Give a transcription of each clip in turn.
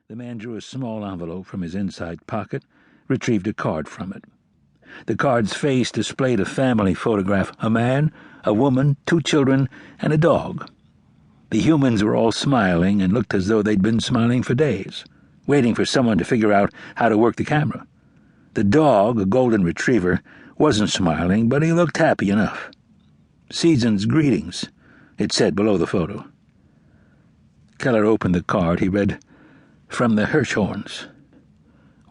The man drew a small envelope from his inside pocket, retrieved a card from it. The card's face displayed a family photograph: a man, a woman, 2 children, and a dog. The humans were all smiling and looked as though they'd been smiling for days, waiting for someone to figure out how to work the camera. The dog, a golden retriever, wasn't smiling, but he looked happy enough. "Season's greetings," it said below the photo. Keller opened the card. He read, "From the Hirschhorns.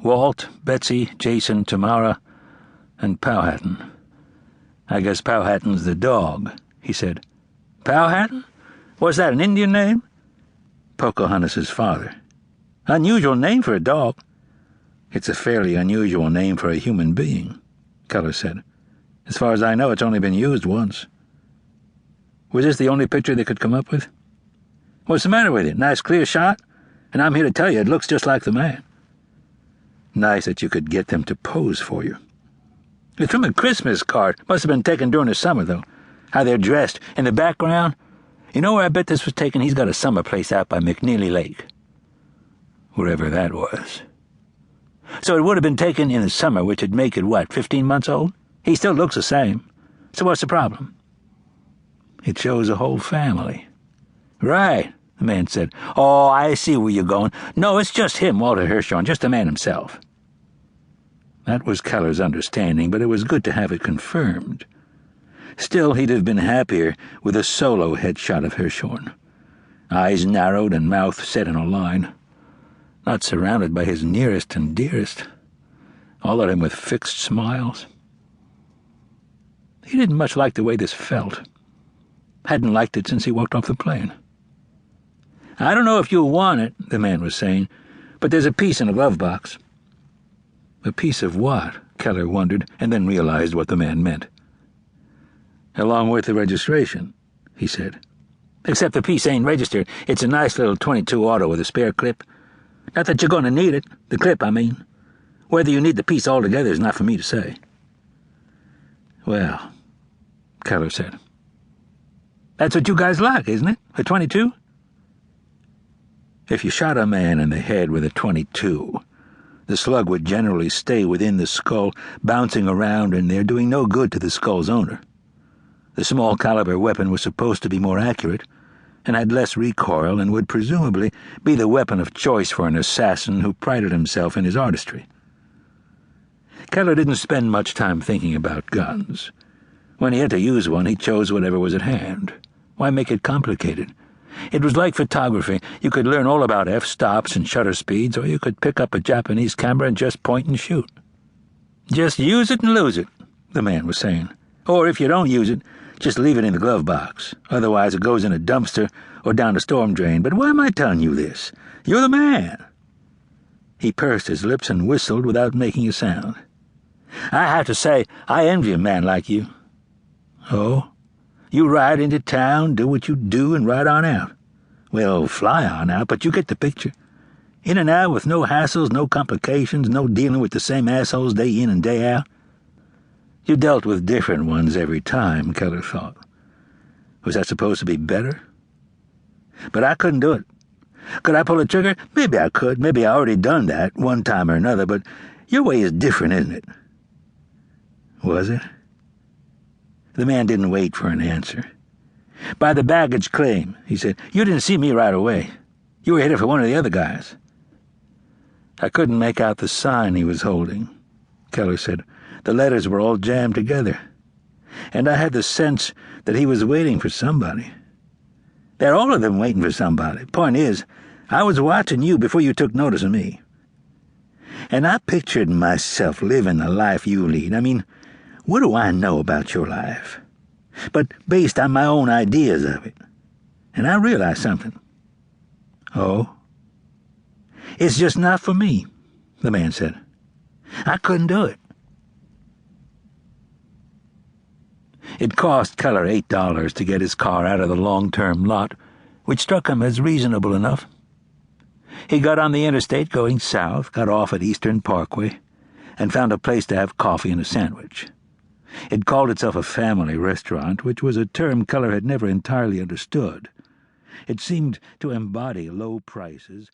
Walt, Betsy, Jason, Tamara, and Powhatan." "I guess Powhatan's the dog," he said. "Powhatan? Was that an Indian name?" "Pocahontas's father." "Unusual name for a dog." "It's a fairly unusual name for a human being," Keller said. "As far as I know, it's only been used once." Was this the only picture they could come up with? "What's the matter with it? Nice clear shot? And I'm here to tell you it looks just like the man." "Nice that you could get them to pose for you." "It's from a Christmas card. Must have been taken during the summer, though. How they're dressed. In the background. You know where I bet this was taken? He's got a summer place out by McNeely Lake." "Wherever that was." "So it would have been taken in the summer, which would make it, 15 months old? He still looks the same. So what's the problem?" "It shows a whole family." "Right," the man said. "Oh, I see where you're going. No, it's just him, Walter Hirschhorn, just the man himself." That was Keller's understanding, but it was good to have it confirmed. Still, he'd have been happier with a solo headshot of Hirschhorn. Eyes narrowed and mouth set in a line. Not surrounded by his nearest and dearest. All of them with fixed smiles. He didn't much like the way this felt. Hadn't liked it since he walked off the plane. "I don't know if you'll want it," the man was saying, "but there's a piece in a glove box." A piece of what? Keller wondered, and then realized what the man meant. "Along with the registration," he said. "Except the piece ain't registered. It's a nice little .22 auto with a spare clip. Not that you're going to need it. The clip, I mean. Whether you need the piece altogether is not for me to say." "Well," Keller said. "That's what you guys like, isn't it? A .22? If you shot a man in the head with a .22, the slug would generally stay within the skull, bouncing around in there, doing no good to the skull's owner. The small-caliber weapon was supposed to be more accurate, and had less recoil, and would presumably be the weapon of choice for an assassin who prided himself in his artistry. Keller didn't spend much time thinking about guns. When he had to use one, he chose whatever was at hand. Why make it complicated? It was like photography. You could learn all about f-stops and shutter speeds, or you could pick up a Japanese camera and just point and shoot. "Just use it and lose it," the man was saying. "Or if you don't use it, just leave it in the glove box. Otherwise it goes in a dumpster or down the storm drain. But why am I telling you this? You're the man." He pursed his lips and whistled without making a sound. "I have to say, I envy a man like you." "Oh? You ride into town, do what you do, and ride on out. Well, fly on out, but you get the picture. In and out with no hassles, no complications, no dealing with the same assholes day in and day out." You dealt with different ones every time, Keller thought. Was that supposed to be better? But I couldn't do it. Could I pull a trigger? Maybe I could. Maybe I already done that, one time or another, but your way is different, isn't it? Was it? The man didn't wait for an answer. "By the baggage claim," he said. "You didn't see me right away. You were headed for one of the other guys." "I couldn't make out the sign he was holding," Keller said. "The letters were all jammed together. And I had the sense that he was waiting for somebody. They're all of them waiting for somebody. Point is, I was watching you before you took notice of me. And I pictured myself living the life you lead. I mean, what do I know about your life? But based on my own ideas of it. And I realized something." "Oh?" "It's just not for me," the man said. "I couldn't do it." It cost Keller $8 to get his car out of the long-term lot, which struck him as reasonable enough. He got on the interstate going south, got off at Eastern Parkway, and found a place to have coffee and a sandwich. It called itself a family restaurant, which was a term Keller had never entirely understood. It seemed to embody low prices